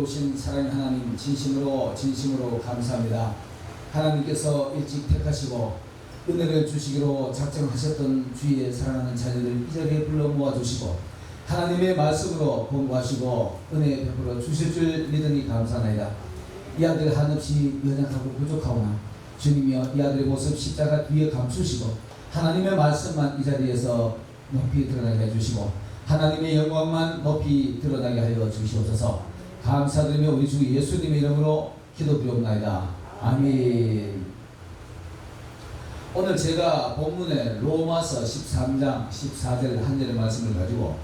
오신 사랑의 하나님 진심으로 감사합니다. 하나님께서 일찍 택하시고 은혜를 주시기로 작정하셨던 주의 사랑하는 자녀들 이 자리에 불러 모아주시고 하나님의 말씀으로 공부하시고 은혜 베풀어 주실 줄 믿으니 감사나이다. 이 아들 한없이 연약하고 부족하오나 주님이여 이 아들의 모습 십자가 뒤에 감추시고 하나님의 말씀만 이 자리에서 높이 드러나게 해주시고 하나님의 영광만 높이 드러나게 하여 주시옵소서. 감사드리며 우리 주 예수님의 이름으로 기도드리옵나이다. 아멘. 오늘 제가 본문에 로마서 13장 14절 한 절의 말씀을 가지고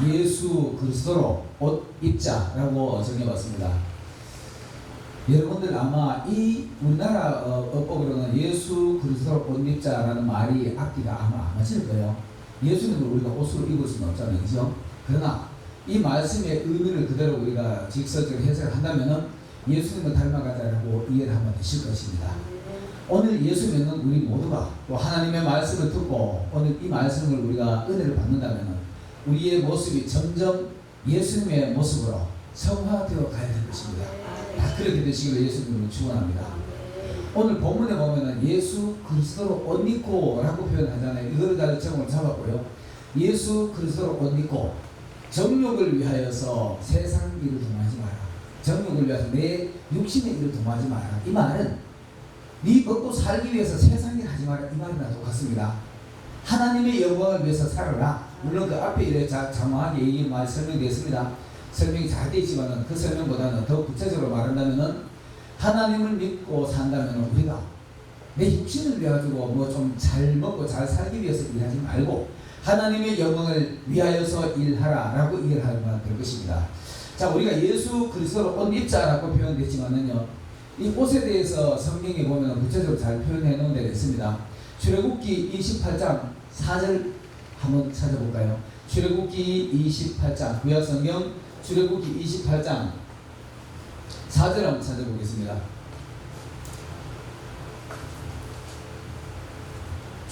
예수 그리스도로 옷 입자라고 정해봤습니다. 여러분들 아마 이 우리나라 어법으로는 예수 그리스도로 옷 입자라는 말이 앞뒤가 아마 안 맞을 거예요. 예수님을 우리가 옷으로 입을 수는 없잖아요. 그죠? 그러나 이 말씀의 의미를 그대로 우리가 직설적으로 해석을 한다면 예수님을 닮아가자라고 이해를 하면 되실 것입니다. 오늘 예수 믿는 우리 모두가 또 하나님의 말씀을 듣고 오늘 이 말씀을 우리가 은혜를 받는다면 우리의 모습이 점점 예수님의 모습으로 성화되어 가야 될 것입니다. 다 그렇게 되시기를 예수님으로 축원합니다. 오늘 본문에 보면은 예수 그리스도로 옷 입고 라고 표현하잖아요. 이거를 다 제목을 잡았고요. 예수 그리스도로 옷 입고 정욕을 위하여서 세상 일을 도모하지 마라. 정욕을 위해서 내 육신의 일을 도모하지 마라. 이 말은 네 먹고 살기 위해서 세상 일 하지 마라. 이 말이나 똑같습니다. 하나님의 영광을 위해서 살아라. 물론 그 앞에 이래 장황하게 이 말 설명되었습니다. 설명이 잘 되어 있지만 그 설명보다는 더 구체적으로 말한다면 하나님을 믿고 산다면 우리가 내 육신을 위해가지고 뭐 좀 잘 먹고 잘 살기 위해서 일하지 말고 하나님의 영광을 위하여서 일하라 라고 이해를 하면 될 것입니다. 자, 우리가 예수 그리스도로 옷 입자라고 표현됐지만은요, 이 옷에 대해서 성경에 보면 구체적으로 잘 표현해 놓은 데가 있습니다. 출애굽기 28장 4절 한번 찾아볼까요? 출애굽기 28장 구약 성경 출애굽기 28장 4절 한번 찾아보겠습니다.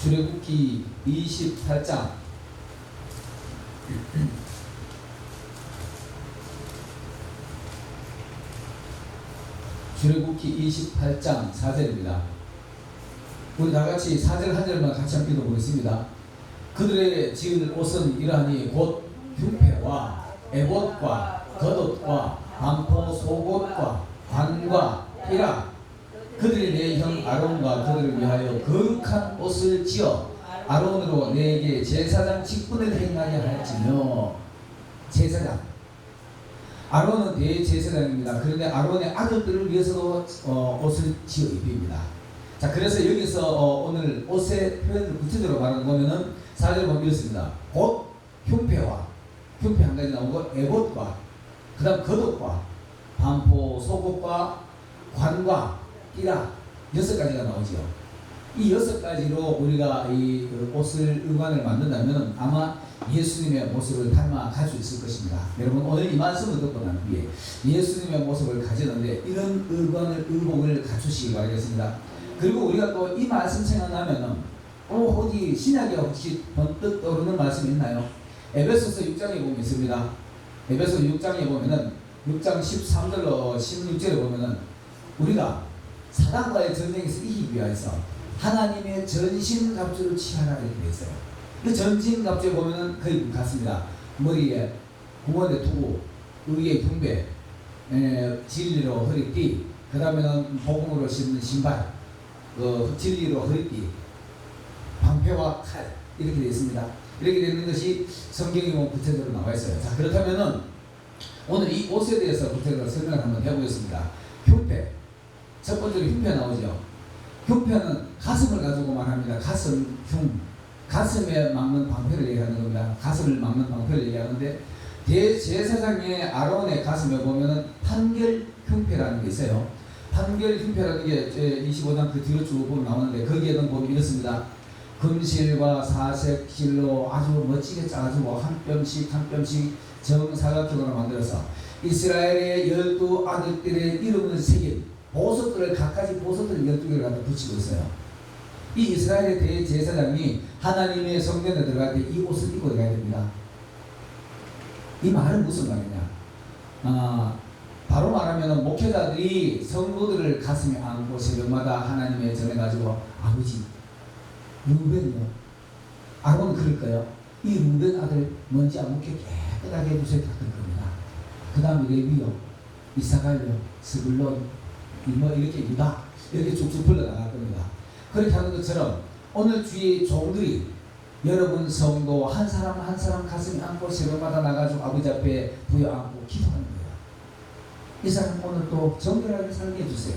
출애굽기 28장 출애굽기 28장 4절입니다. 우리 다같이 4절 한 절만 같이 한번 읽어보겠습니다. 그들의 지을 옷은 이러하니 곧 흉패와 에봇과 겉옷과 반포 속옷과 관과 삐라 그들이 내 형 아론과 그들을 위하여 거룩한 옷을 지어 아론으로 내게 제사장 직분을 행하여 할지며. 제사장 아론은 대제사장입니다. 그런데 아론의 아들들을 위해서도 옷을 지어 입힙니다. 자, 그래서 여기서 오늘 옷의 표현을 구체적으로 말하는 거면은 4절 보면 이렇습니다. 곧 흉패와 흉패 한 가지 나오고 에봇과 그 다음 겉옷과 반포 속옷과 관과 띠라 6가지가 나오죠. 이 6가지로 우리가 이 옷을 의관을 만든다면 아마 예수님의 모습을 닮아 갈 수 있을 것입니다. 여러분 오늘 이 말씀을 듣고 난 뒤에 예수님의 모습을 가지는데 이런 의복을 갖추시기 바라겠습니다. 그리고 우리가 또 이 말씀 생각나면은 어디 신약에 혹시 번뜩 떠오르는 말씀이 있나요? 에베소서 6장에 보면 있습니다. 에베소 6장에 보면은 6장 13절로 16절에 보면은 우리가 사단과의 전쟁에서 이기기 위해서 하나님의 전신갑주를 취하라 이렇게 되어 있어요. 그 전신갑주에 보면은 거의 같습니다. 머리에 구원의 투구, 의의 경배, 진리로 허리띠, 그 다음에는 복음으로 신는 신발, 진리로 허리띠, 방패와 칼 이렇게 되어 있습니다. 이렇게 되는 것이 성경에 보면 구체적으로 나와 있어요. 자, 그렇다면은 오늘 이 옷에 대해서 구체적으로 설명을 한번 해보겠습니다. 흉패, 첫 번째로 흉패 나오죠. 흉패는 가슴을 가지고 말합니다. 가슴, 가슴에 막는 방패를 얘기하는 겁니다. 가슴을 막는 방패를 얘기하는데 대제사장의 아론의 가슴에 보면은 판결 흉패라는 게 있어요. 판결 흉패라는 게 25장 그 뒤로 쭉 보면 나오는데 거기에는 보면 이렇습니다. 금실과 사색실로 아주 멋지게 짜가지고 한 뼘씩 한 뼘씩 정사각형으로 만들어서 이스라엘의 12아들들의 이름을 새긴 보석들을 각가지 보석들을 12개를 갖다 붙이고 있어요. 이 이스라엘의 대제사장이 하나님의 성전에 들어갈 때 이 옷을 입고 들어가야 됩니다. 이 말은 무슨 말이냐? 바로 말하면 목회자들이 성도들을 가슴에 안고 새벽마다 하나님의 전해가지고 아버지 르벤이요. 아론은 그럴 거예요. 이 르벤 아들 먼지 안 묻게 깨끗하게 해주세요. 그럴 겁니다. 그 다음에 레위요, 이사갈요, 스불론, 뭐 이렇게 유다 이렇게 쭉쭉 불러나갈 겁니다. 그렇게 하는 것처럼 오늘 주의 종들이 여러분 성도 한 사람 한 사람 가슴에 안고 새벽마다 나가지고 아버지 앞에 부여 안고 기도하는 거예요. 이 사람 오늘 또 정결하게 살게 해주세요.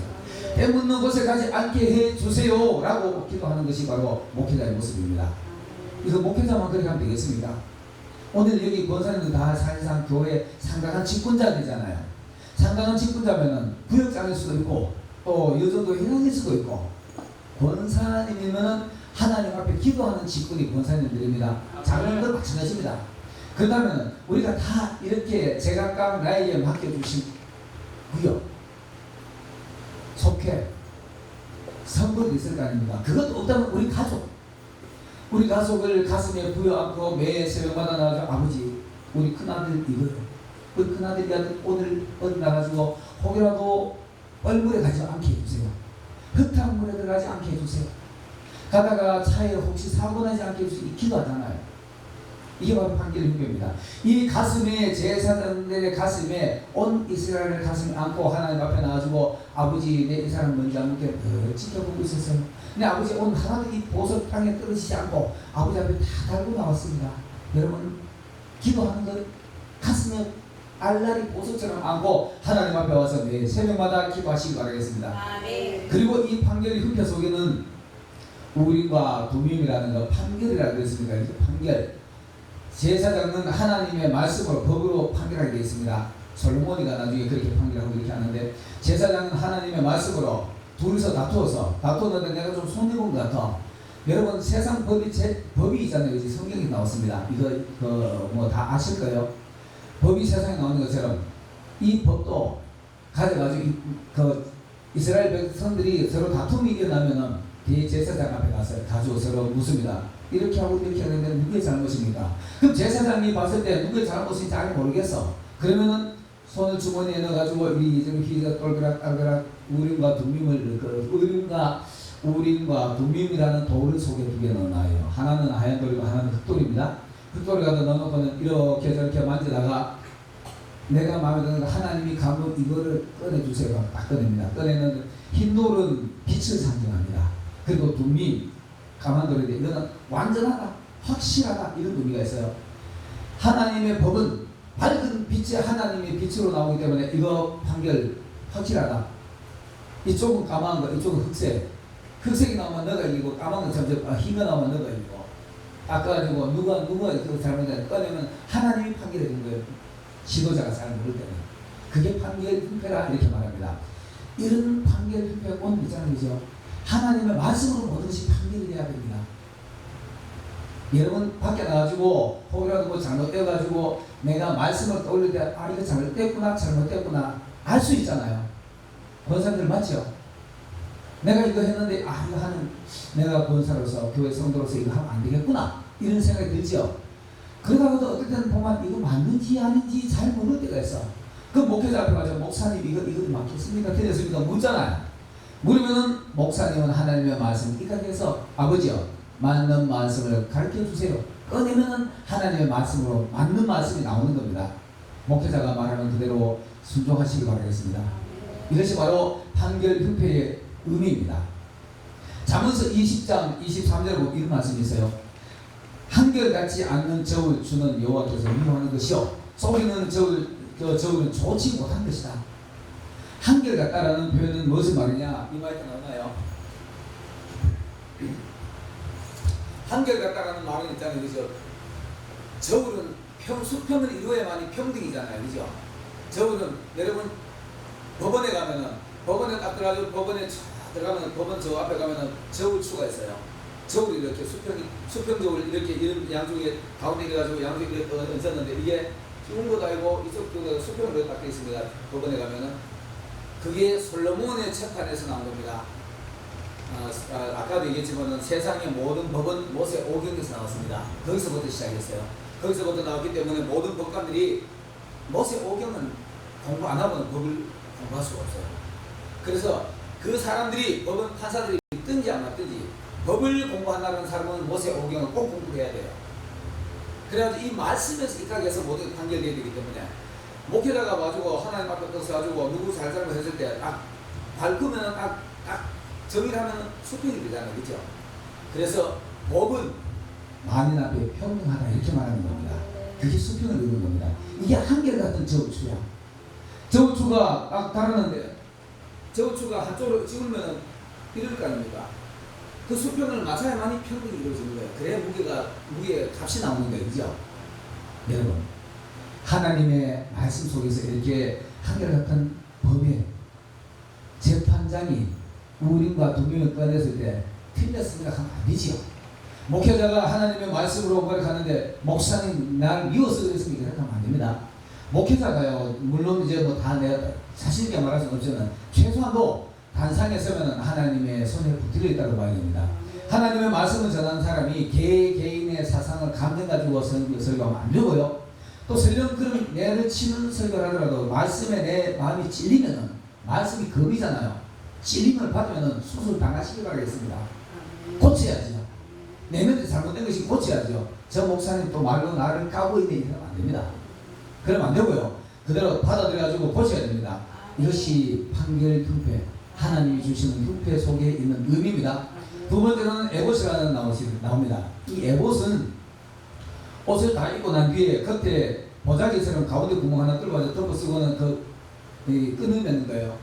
때묻는 곳에 가지 않게 해주세요 라고 기도하는 것이 바로 목회자의 모습입니다. 이거 목회자만 그렇게 하면 되겠습니까? 오늘 여기 권사님들 다 사실상 교회 상당한 직분자들이잖아요. 상당한 직분자면은 구역장일 수도 있고 또 여정도 회장일 수도 있고 권사님이면은 하나님 앞에 기도하는 직분이 권사님들입니다. 작은 건 마찬가지입니다. 그렇다면 우리가 다 이렇게 제각각 나에게 맡겨주신 구역, 속회, 성도도 있을 거 아닙니까? 그것도 없다면 우리 가족을 가슴에 부여안고 매 새벽마다 나가서 아버지 우리 큰아들 이거요. 우리 큰아들이 오늘 어디 나가지고 혹이라도 얼굴에 가지 않게 해주세요. 흙탕물에 들어가지 않게 해주세요. 가다가 차에 혹시 사고 나지 않게 해주세요. 기도하잖아요. 이게 바로 판결의 흉배입니다. 이 가슴에 제사장들의 가슴에 온 이스라엘을 가슴에 안고 하나님 앞에 나와주고 아버지 내 이 사람 먼저 함께 지켜보고 있었어요. 근데 아버지 오늘 하나도 이 보석 땅에 떨어지지 않고 아버지 앞에 다 달고 나왔습니다. 여러분 기도하는 것 가슴에 알라리 보석처럼 안고 하나님 앞에 와서 매 새벽마다 기도하시기 바라겠습니다. 아멘. 그리고 이 판결의 흉패 속에는 우림과 두밈이라는 거 판결이라고 했습니다. 판결. 제사장은 하나님의 말씀으로 법으로 판결하게 되어 있습니다. 솔로몬이가 나중에 그렇게 판결하고 이렇게 하는데 제사장은 하나님의 말씀으로 둘이서 다투었는데 내가 좀 손해본 것 같아. 여러분 세상 법이 있잖아요. 이제 성경에 나왔습니다. 이거 뭐 다 아실 거예요. 법이 세상에 나오는 것처럼 이 법도 가져가지고 이스라엘 백성들이 서로 다툼이 일어나면은 대제사장 앞에 가지고 서로 묻습니다. 이렇게 하고 이렇게 하는데 누구의 잘못입니까? 그럼 제사장이 봤을 때 누구의 잘못인지 잘 모르겠어. 그러면은 손을 주머니에 넣어가지고 휘저 똘그락 딸그락 우림과 둠밈을 우림과 둠밈이라는 돌을 속에 두 개 넣어놔요. 하나는 하얀 돌이고 하나는 흑돌입니다. 흑돌을 갖다 넣어놓고는 이렇게 저렇게 만지다가 내가 마음에 드는 하나님이 가면 이거를 꺼내주세요. 딱 꺼냅니다. 꺼내는 흰 돌은 빛을 상징합니다. 그리고 둠밈 가만 돌인데 이거는 완전하다, 확실하다 이런 의미가 있어요. 하나님의 법은 밝은 빛이 하나님의 빛으로 나오기 때문에 이거 판결 확실하다. 이쪽은 까만 거, 이쪽은 흑색. 흑색이 나오면 너가 이기고 까만 건 점점 흰 거 나오면 너가 이기고. 아까 가지고 누가 그 잘못했는지 꺼내면 하나님이 판결해 준 거예요. 지도자가 잘 모를 때는. 그게 판결 흉패라 이렇게 말합니다. 이런 판결 흉패가 오늘 있잖아요. 하나님의 말씀으로 모든 것이 판결이 돼야 됩니다. 여러분 밖에 나가지고 혹이라도 뭐 잘못돼가지고 내가 말씀을 떠올릴 때 이거 잘못됐구나 알 수 있잖아요. 권사님들 맞죠? 내가 이거 했는데 이거 하는 내가 권사로서 교회 성도로서 이거 하면 안 되겠구나 이런 생각이 들죠. 그러다가도 어떨 때는 보면 이거 맞는지 아닌지 잘 모를 때가 있어. 그 목회자 앞에 가서 목사님 이거 맞겠습니까? 틀렸습니까? 묻잖아요. 물으면은 목사님은 하나님의 말씀 이까지해서 아버지요 맞는 말씀을 가르쳐 주세요. 꺼내면은 하나님의 말씀으로 맞는 말씀이 나오는 겁니다. 목회자가 말하는 그대로 순종하시기 바라겠습니다. 이것이 바로 판결 흉패의 의미입니다. 잠언서 20장 23절에 보면 이런 말씀이 있어요. 한결같지 않는 저울 주는 여호와께서 미워하는 것이요 속이는 저울은 좋지 못한 것이다. 한결같다라는 표현은 무슨 말이냐? 이 말이 나오나요? 한결같다라는 말은 있잖아요, 그죠? 저울은 수평을 이루어야만이 평등이잖아요, 그죠? 저울은 여러분 법원에 가면은 법원에 딱 들어가지고 법원에 들어가면 법원 저 앞에 가면은 저울추가 있어요. 저울이 이렇게 수평 저울 이렇게 이런 양쪽에 가운데 이래가지고 양쪽에 이렇게 얹었는데 이게 죽은 것도 아니고 이쪽도 수평으로 딱 되어 있습니다. 법원에 가면은 그게 솔로몬의 재판에서 나온 겁니다. 아까도 얘기했지만 세상의 모든 법은 모세 오경에서 나왔습니다. 거기서부터 시작했어요. 거기서부터 나왔기 때문에 모든 법관들이 모세 오경은 공부 안 하고는 법을 공부할 수가 없어요. 그래서 그 사람들이 법원 판사들이 뜬지 안 맞든지 법을 공부한다는 사람은 모세 오경을 꼭 공부해야 돼요. 그래가지고 이 말씀에서 입각해서 모두 판결되어야 되기 때문에 목회자가 와가지고 하나님 앞에 서가지고 누구 잘 잘못했을 때 딱 밟으면 딱 정의를 하면 수평이 되잖아요. 그렇죠? 그래서 법은 만인 앞에 평등하다 이렇게 말하는 겁니다. 그게 수평을 이루는 겁니다. 이게 한결같은 저울추야. 저울추가 딱 다르는데 저울추가 한쪽으로 찍으면 이럴 거 아닙니까? 그 수평을 맞춰야만이 평등이 이루어지는 거예요. 그래야 무게의 값이 나오는 거예요. 그죠? 여러분, 하나님의 말씀 속에서 이렇게 한결같은 법의 재판장이 우린과 두 명을 꺼냈을 때 틀렸습니다 하면 안 되지요. 목회자가 하나님의 말씀으로 고백하는데 목사님 날 미워서 그랬습니까? 그렇게 하면 안 됩니다. 목회자가요, 물론 이제 뭐 다 내가 자신있게 말할 수는 없지만 최소한도 단상에 서면 하나님의 손에 붙들려 있다고 봐야 됩니다. 하나님의 말씀을 전하는 사람이 개인의 사상을 감정 가지고 설교하면 안 되고요. 또 설령 그런 내를 치는 설교를 하더라도 말씀에 내 마음이 찔리면은 말씀이 겁이잖아요. 찔림을 받으면은 수술 당하시기 바라겠습니다. 고쳐야죠. 내면에 잘못된 것이 고쳐야죠. 저 목사님 또 말로 나를 까고 있네 이러면 안 됩니다. 그러면 안 되고요. 그대로 받아들여가지고 고쳐야 됩니다. 이것이 판결 흉패, 하나님이 주시는 흉패 속에 있는 의미입니다. 두 번째로는 에봇이라는 나옵니다. 이 에봇은 옷을 다 입고 난 뒤에 겉에 보자기처럼 가운데 구멍 하나 뚫어가지고 덮어 쓰고는 끊으면 거예요.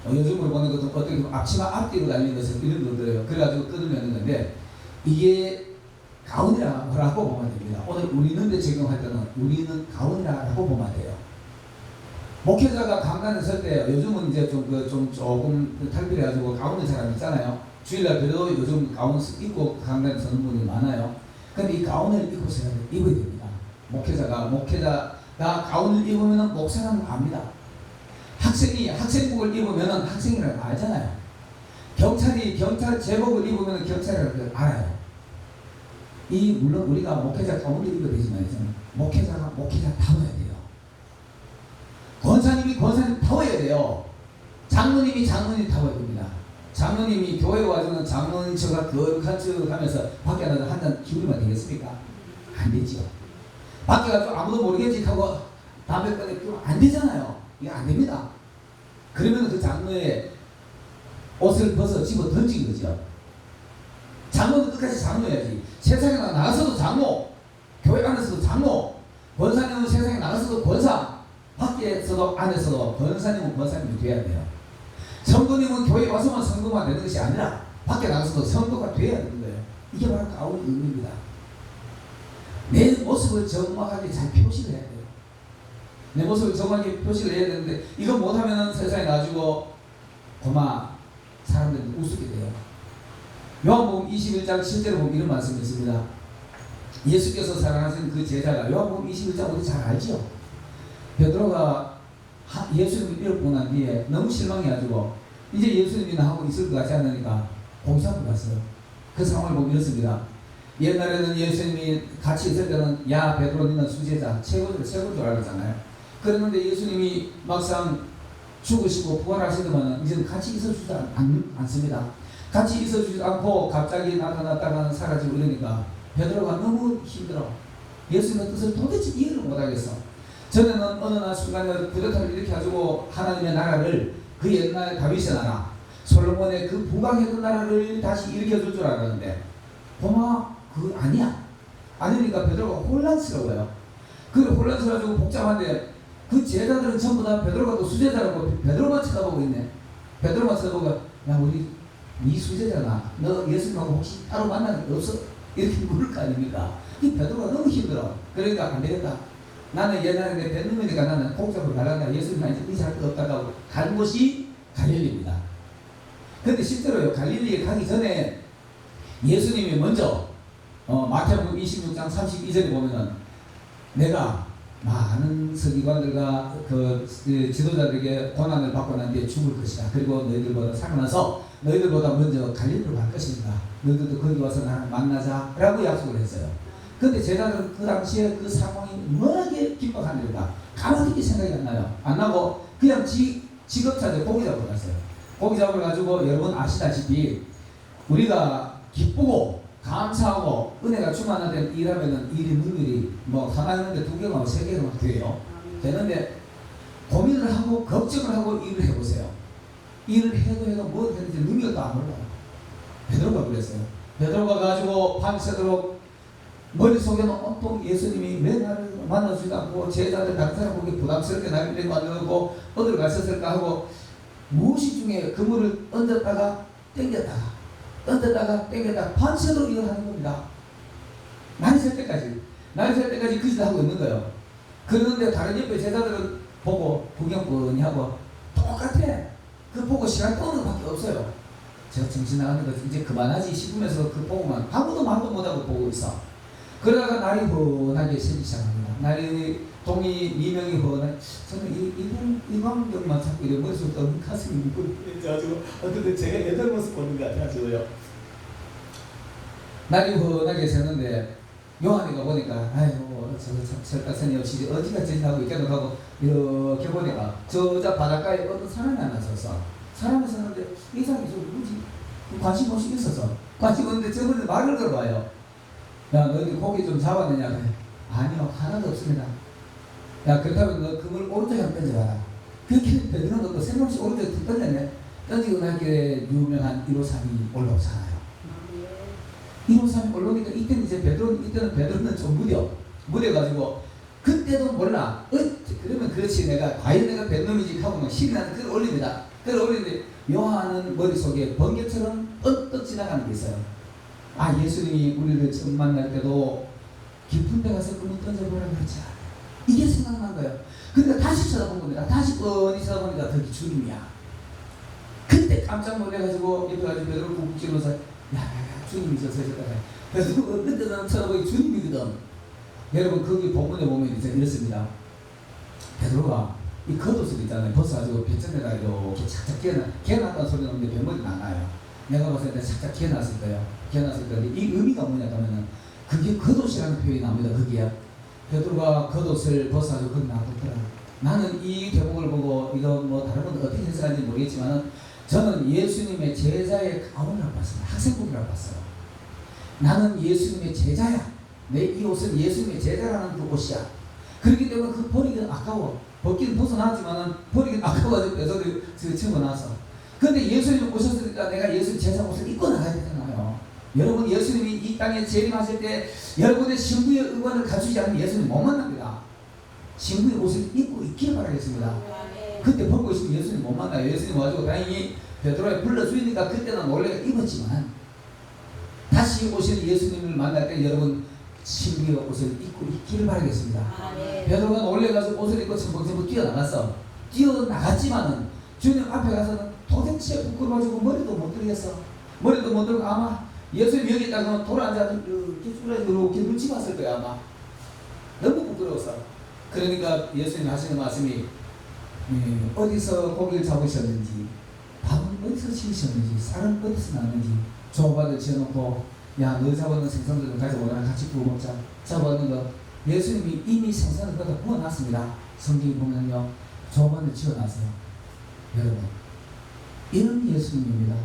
요즘으로 보는 것도 어떻게 앞치마 앞뒤로 달린 것은 이런 거들어요. 그래가지고 끊으면 건데 이게 가운이라고 보면 됩니다. 오늘 우리는 적용할 때는 우리는 가운이라고 보면 돼요. 목회자가 강단에 설 때 요즘은 이제 조금 탈피해가지고 가운을 사람 있잖아요. 주일날 그래도 요즘 가운 입고 강단에 서는 분이 많아요. 근데 이 가운을 입어야 됩니다. 목회자가 가운을 입으면 목사라는 거 압니다. 학생이 학생복을 입으면 학생이라고 알잖아요. 경찰이 경찰 제복을 입으면 경찰이라고 알아요. 물론 우리가 목회자 가운을 입어야 되지만 목회자가 타워야 돼요. 권사님이 권사님 타워야 돼요. 장로님이 장로님 타워야 됩니다. 장로님이 교회 와서는 장로님 처가 거룩한 척을 하면서 밖에 나가서 한잔 기울이면 되겠습니까? 안 되죠. 밖에 가서 아무도 모르겠지 하고 담배 꺼내 피우면 안 되잖아요. 이게 안 됩니다. 그러면 그 장로의 옷을 벗어 집어 던진 거죠. 장로는 끝까지 장로야지. 세상에 나가서도 장로, 교회 안에서도 장로, 권사님은 세상에 나가서도 권사, 밖에서도 안에서도 권사님은 권사님이 돼야 돼요. 성도님은 교회에 와서만 성도가 되는 것이 아니라 밖에 나가서도 성도가 돼야 되는 거예요. 이게 바로 가운의 의미입니다. 내 모습을 정확하게 잘 표시를 해야 돼요. 내 모습을 정확하게 표시를 해야 되는데 이거 못하면 세상에 놔주고 고마 사람들이 우습게 돼요. 요한복음 21장 실제로 보면 이런 말씀이 있습니다. 예수께서 사랑하신 그 제자가 요한복음 21장 우리 잘 알죠? 베드로가 예수님을 잃어보고 난 뒤에 너무 실망해가지고 이제 예수님이 나하고 있을 것 같지 않으니까 고기 잡으러 갔어요. 그 상황을 보면 이렇습니다. 옛날에는 예수님이 같이 있을 때는 야 베드로 너는 수제자 최고줄 줄 알았잖아요. 그랬는데 예수님이 막상 죽으시고 부활하시더만 이제는 같이 있어주지 않습니다. 같이 있어주지 않고 갑자기 나타났다가 사라지고 이러니까 베드로가 너무 힘들어. 예수님의 뜻을 도대체 이해를 못하겠어. 전에는 어느 날 순간에 구대탑을 이렇게 가지고 하나님의 나라를 그 옛날 다윗의 나라 솔로몬의 그 부강했던 나라를 다시 일으켜줄 줄 알았는데 고마 그거 아니야. 아니니까 베드로가 혼란스러워요. 그 혼란스러워가지고 복잡한데 그 제자들은 전부 다 베드로가 또 수제자라고 베드로만 쳐다보고 있네. 베드로만 쳐다보고 야 우리 네 수제자나 너 예수님하고 혹시 따로 만난 게 없어? 이렇게 물을 거 아닙니까? 이 베드로가 너무 힘들어. 그러니까 안 되겠다. 나는 옛날에 내 뱃놈이니까 나는 공작으로 나간다. 예수님 이제 의지할 거 없다고 간 곳이 갈릴리입니다. 그런데 실제로요, 갈릴리에 가기 전에 예수님이 먼저 마태복음 26장 32절에 보면은 내가 많은 서기관들과 그 지도자들에게 고난을 받고 난 뒤에 죽을 것이다. 그리고 너희들보다 살아나서 너희들보다 먼저 갈릴리로 갈 것입니다. 너희들도 거기 와서 나를 만나자 라고 약속을 했어요. 근데 제자들은 그 당시에 그 상황이 뭐게 긴박한 일인가 가만히 생각이 안 나요. 안 나고 그냥 직업차에 고기 잡으러 갔어요. 고기 잡으러 가지고 여러분 아시다시피 우리가 기쁘고 감사하고 은혜가 충만한 일하면은 일이 능률이 뭐 하나 있는데 두 개가 세 개가 막 돼요. 되는데 고민을 하고 걱정을 하고 일을 해보세요. 일을 해도 뭘 했는지 능력도 안 올라요. 베드로가 그랬어요. 베드로가 가지고 밤새도록 머릿속에는 온통 예수님이 왜 나를 만나주지 않고 제자들 다른 사람 보기 부담스럽게 나를 만들고 어디로 갔었을까 하고 무의식 중에 그물을 얹었다가 던졌다가 땡겼다가 밤새도록 일을 하는 겁니다. 날이 셀 때까지 그 짓을 하고 있는 거예요. 그러는데 다른 옆에 제자들은 보고 구경 뻔히 하고 똑같아. 그 보고 시간 떠는 것밖에 없어요. 제가 정신 나가는 거 이제 그만하지 싶으면서 그 보고만 아무도 말도 못하고 보고 있어. 그러다가 날이 훤하게 새기 시작합니다. 날이 동이 미명이 훤하게 저는 이 광경만 자꾸 이래 머릿속에 떠는 가슴이 무거워져가지고 어떻게 제가 옛날 모습 보는 것 같아가지고요. 날이 훤하게 새는데 요한이가 보니까 아이고 저거 참 설가선이 없이 어디가 지나고 있겠노 하고 이렇게 보니까 저자 바닷가에 어떤 사람이 하나 섰어. 사람이 섰는데 이 사람이 저 누구지? 관심 없이 있어서 관심 없는데 저번에 말을 걸어봐요. 야 너희 고기 좀 잡았느냐? 그래. 아니요 하나도 없습니다. 야 그렇다면 너 그물 오른쪽에 한번 던져봐라. 그렇게 베드로는 또 생각없이 오른쪽에 툭 던졌네. 던지고 나게 유명한 1호삼이 올라오잖아요. 1호삼이 올라오니까 이때는 베드로는 좀 무뎌가지고 그때도 몰라. 그러면 그렇지 내가 과연 내가 베드로인지 하고 막 신이 나는 글을 올립니다. 글을 올리는데 요한은 머릿속에 번개처럼 언뜻 지나가는 게 있어요. 아 예수님이 우리를 처음 만날 때도 깊은 데 가서 그물 던져보라 그랬지. 이게 생각난 거예요. 그러니까 다시 쳐다본 겁니다. 다시 뻔히 쳐다보니까 저기 주님이야. 그때 깜짝 놀래가지고 옆에 가지고 베드로를 꾹 찔러서 야 주님이 저 서셨다. 그래서 그때는 쳐다보기 주님이거든. 여러분 거기 본문에 보면 이제 이렇습니다. 베드로가 이 겉옷을 있잖아요. 벗어가지고 뱃전에다 이렇게 착착 개났다는 소리 나는데 뱃머리는 안 나요. 내가 봤을 때 착착 개났을 거예요. 개났을 건데 이 의미가 뭐냐 하면은 그게 겉옷이라는 표현이 나옵니다. 거기에 베드로가 겉옷을 벗어가지고 거기 놔뒀더라. 나는 이 대목을 보고 이거 뭐 다른 분들 어떻게 해석하는지 모르겠지만은 저는 예수님의 제자의 가운이라고 봤습니다. 학생복이라고 봤어요. 나는 예수님의 제자야. 내 이 옷은 예수님의 제자라는 그 옷이야. 그렇기 때문에 그 버리기는 아까워. 벗기는 벗어나왔지만은 버리기는 아까워가지고 뺏어들 집어놨어. 근데 예수님 오셨으니까 내가 예수님 제자 옷을 입고 나가야 되잖아요. 여러분 예수님이 이 땅에 재림하실 때 여러분의 신부의 의관을 갖추지 않으면 예수님 못 만납니다. 신부의 옷을 입고 있기를 바라겠습니다. 그때 벗고 있으면 예수님 못 만나요. 예수님 와가지고 다행히 베드로에 불러주니까 그때는 원래 입었지만 다시 오시는 예수님을 만날 때 여러분 신부의 옷을 입고 있기를 바라겠습니다. 베드로가 놀래가지고 옷을 입고 첨벙첨벙 뛰어나갔어. 뛰어나갔지만은 주님 앞에 가서는 도대체 부끄러워가지고 머리도 못 들겠어. 머리도 못 들고 아마 예수님 여기 있다가 돌아앉아서 이렇게 쭈그러지고 이렇게 눈치 봤을 거야 아마. 너무 부끄러웠어. 그러니까 예수님 하시는 말씀이 어디서 고기를 잡으셨는지 밥은 어디서 지으셨는지 쌀은 어디서 났는지 조밥을 지어놓고 야 너 잡아놓은 생선들 좀 가져오라 같이 구워 먹자. 잡아놓은 거 예수님이 이미 생선을 거기다 구워놨습니다. 성경에 보면요 조밥을 지어놨어요. 여러분 이런 예수님입니다.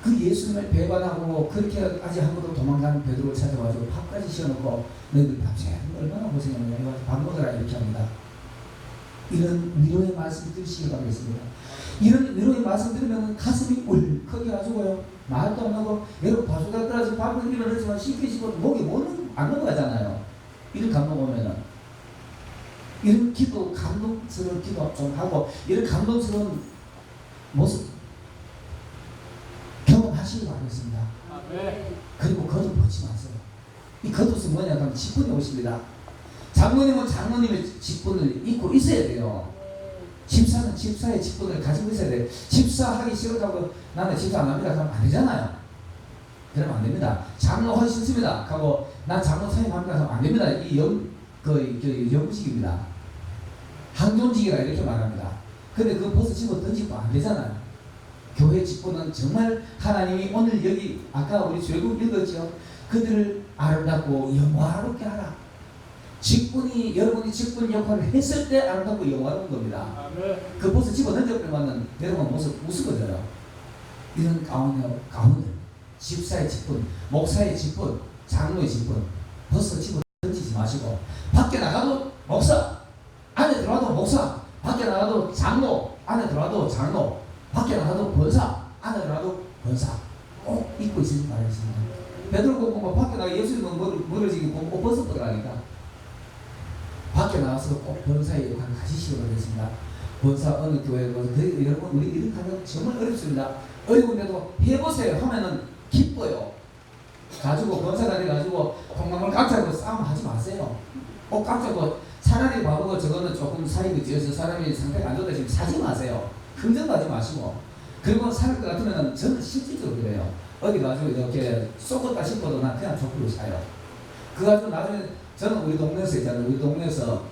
그 예수님을 배반하고 그렇게 아직 한 번도 도망가는 베드로를 찾아와서 밥까지 씌워놓고 너희들 밥새 얼마나 고생했냐 해가지고 밥 먹으라 이렇게 합니다. 이런 위로의 말씀 들으시기 바라겠습니다. 이런 위로의 말씀 들으면 가슴이 울컥해가지고요 말도 안 하고 여러분 바수가 떨어져 밥을 일어나지만 씻기시고 목이 안 넘어가잖아요. 이런 감동 오면은 이런 기도 감동스러운 기도 좀 하고 이런 감동스러운 모습 경험하시기 바라겠습니다. 그리고 겉옷 벗지 마세요. 이 겉옷은 뭐냐 하면 직분이 오십니다. 장모님은 장모님의 직분을 입고 있어야 돼요. 집사는 집사의 직분을 가지고 있어야 돼. 집사하기 싫다고 나는 집사 안 합니다 하면 안 되잖아요. 그러면 안 됩니다. 장로 하기 싫습니다 하고 난 장로 사임합니다 하면 안 됩니다. 이 영구직입니다. 항존직이라 이렇게 말합니다. 근데 그거 벌써 집어 던지고 안 되잖아요. 교회 직분은 정말 하나님이 오늘 여기 아까 우리 주일국 읽었죠. 그들을 아름답고 영화롭게 하라. 직분이 여러분이 직분 역할을 했을 때 아름답고 영화로운 겁니다. 그 벌써 집어 던져버리면 여러분 모습 우스워져요. 이런 가운데 집사의 직분, 목사의 직분, 장로의 직분 벌써 집어 던지지 마시고 밖에 나가도 목사, 안에 들어와도 목사, 밖에 나가도 장로, 안에 들어와도 장로, 밖에 나가도 권사, 안에 들어와도 권사 꼭 입고 있으신 바라겠습니다. 베드로 공부 밖에 나가 예수님은 멀어지기 공부 벗어버리라니까 밖에 나와서 꼭 권사의 역할을 가지시기 바라겠습니다. 권사 어느 교회에 여러분 우리 이렇게 하면 정말 어렵습니다. 어려운데도 해보세요 하면은 기뻐요. 가지고 권사가 돼가지고 콩나물 깍잡고 싸움하지 마세요. 꼭 깍잡고 차라리 바보고 저거는 조금 사이비 지어서 사람이 상태가 안 좋다 지금 사지 마세요. 긍정하지 마시고 그리고 살 것 같으면 저는 실질적으로 그래요. 어디 가지고 이렇게 쏘겠다 싶어도 난 그냥 족구로 사요. 그 가지고 나중에 저는 우리 동네에서 있잖아요. 우리 동네에서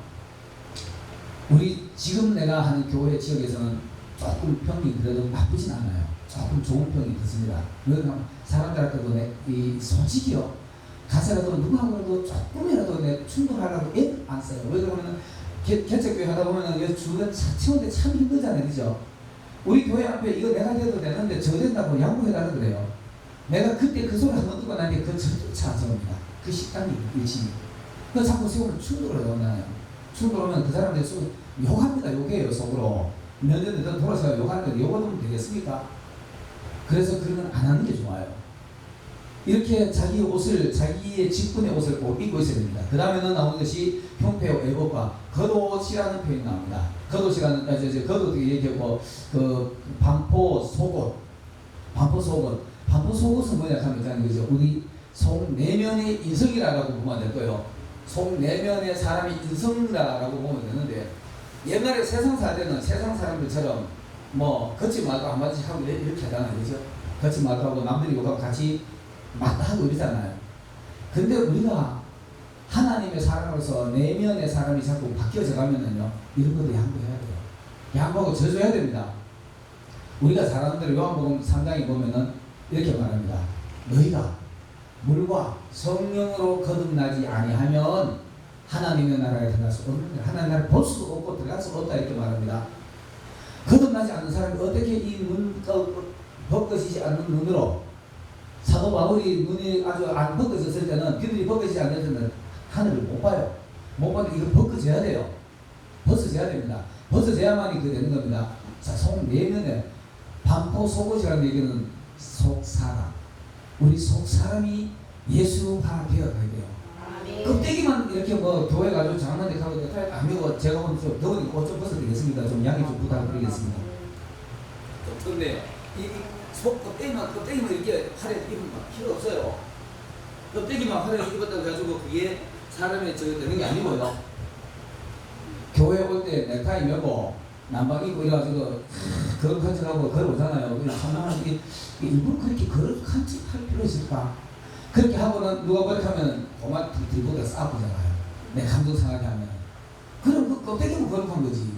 우리 지금 내가 하는 교회 지역에서는 조금 평이 그래도 나쁘진 않아요. 조금 좋은 평이 있습니다. 왜냐하면 사람들한테도 이 솔직히요. 가서라도 누구하고라도 조금이라도 충돌하려고 애 안 써요. 왜 그러면은 개척교회 하다 보면은 주변 채우는데 참 힘들잖아요. 그죠? 우리 교회 앞에 이거 내가 돼도 되는데 저 된다고 양보해달라 그래요. 내가 그때 그 소리 한번 듣고 나니 그 저조차 안 섭니다. 그 식당이 일심이. 그 자꾸 세우면 충돌을 하잖아요. 충돌하면 그 사람들이 욕합니다. 욕해요 속으로. 몇 년에 돌아서 욕하는데 욕하면 되겠습니까? 그래서 그런 건 안 하는 게 좋아요. 이렇게 자기의 옷을, 자기의 직분의 옷을 꼭 입고 있어야 됩니다. 그 다음에는 나오는 것이 형패와 애복과 겉옷이라는 표현이 나옵니다. 겉옷이라는, 겉옷 얘기하고, 반포 속옷. 반포 속옷. 반포 속옷은 뭐냐 하면, 그죠? 우리 속 내면의 인성이라고 보면 될 거예요. 속 내면의 사람이 인성이라고 보면 되는데, 옛날에 세상 살 때는 세상 사람들처럼 뭐, 걷지 말고 한마디씩 하고 이렇게 하잖아요. 그죠? 걷지 말고 하고 남들이 욕하고 같이 맞다하고 이러잖아요. 근데 우리가 하나님의 사람으로서 내면의 사람이 자꾸 바뀌어져 가면은요, 이런 것도 양보해야 돼요. 양보하고 져줘야 됩니다. 우리가 잘하는 대로 요한복음 3장에 보면은 이렇게 말합니다. 너희가 물과 성령으로 거듭나지 아니하면 하나님의 나라에 들어갈 수 없는데, 하나님의 나라에 볼 수 없고 들어갈 수 없다 이렇게 말합니다. 거듭나지 않는 사람이 어떻게 이 눈 벗겨지지 않는 눈으로, 사도 바울이 눈이 아주 안 벗겨졌을 때는, 비늘이 벗겨지지 않을 때는 하늘을 못 봐요. 못 봐도 이거 벗겨져야 돼요. 벗어져야 됩니다. 벗어져야만이 그 되는 겁니다. 자, 속 내면에 반포 속옷이라는 얘기는 속 사람. 우리 속 사람이 예수가 되어가야 돼요. 껍데기만 이렇게 뭐 교회 가지고 장난대 하고 아니고 제가 오늘 좀 더우니까 옷 좀 벗어드리겠습니다. 좀 양해 좀 부탁드리겠습니다. 근데 이 속 껍데기만 이렇게 화려하게 입으면 필요 없어요. 껍데기만 화려하게 입었다고 해가지고 그게 사람의 되는 게 아니고요. 교회 올 때 넥타이 메고 남방 입고 이래가지고 그런 컨셉하고 걸어오잖아요. 참나는 일부러 그렇게 그런 컨셉 할 필요 있을까? 그렇게 하고는 누가 버릇하면 고만 들보다 싸우잖아요. 내 감정 상하게 하면. 그럼 그 껍데기만 거룩한 거지.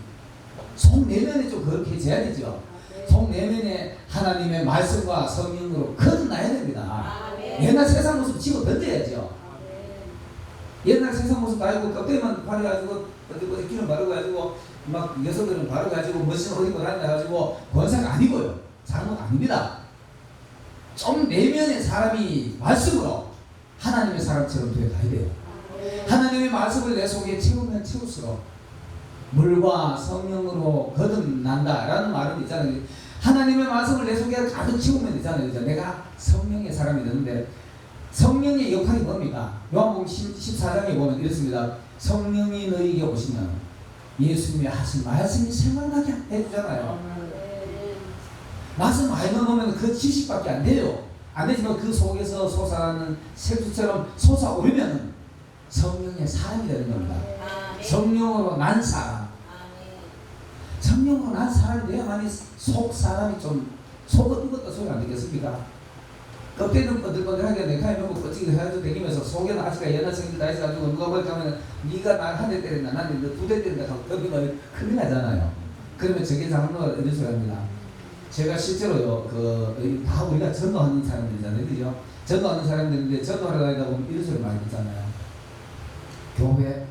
속 내면에 좀 그렇게 해줘야 되죠. 속 내면에 하나님의 말씀과 성령으로 거듭나야 됩니다. 옛날 세상 모습 집어 던져야죠. 옛날 세상 모습 아니고 껍데기만 바르가지고 어디 기름 바르고가지고 막 여성들은 바르가지고 멋진 옷 입고 다녀가지고 권사가 아니고요. 장로가 아닙니다. 좀 내면의 사람이 말씀으로 하나님의 사람처럼 되어 가야 돼요. 하나님의 말씀을 내 속에 채우면 채울수록 물과 성령으로 거듭난다라는 말은 있잖아요. 하나님의 말씀을 내 속에 가득 채우면 되잖아요. 내가 성령의 사람이 되는데 성령의 역할이 뭡니까? 요한복음 14장에 보면 이렇습니다. 성령이 너희에게 오시면 예수님이 하신 말씀이 생각나게 해주잖아요. 말씀 알면 보면 그 지식밖에 안 돼요. 안 되지만 그 속에서 솟아나는 색수처럼 솟아오르면 성령의 사람이 되는 겁니다. 성령으로 난 사람. 성령 성령으로 난 사람이 돼야만이 속 사람이 좀 속은 익었다 소리 안 되겠습니까? 껍데기는 번들번들하게 내가 이런 거 껍질이 해가지고 다니면서 속에는 아직까지 옛날 생긴 다 있어가지고 누가 볼까 하면 네가 날 한 대 때린다 나는 너 두 대 때린다 하고 껍데기가 큰일 나잖아요. 그러면 저게 장로가 이런 소리 합니다. 제가 실제로요 다 우리가 전도하는 사람들이잖아요. 그죠? 전도하는 사람들인데 전도하러 다니다 보면 이런 소리 많이 듣잖아요. 교회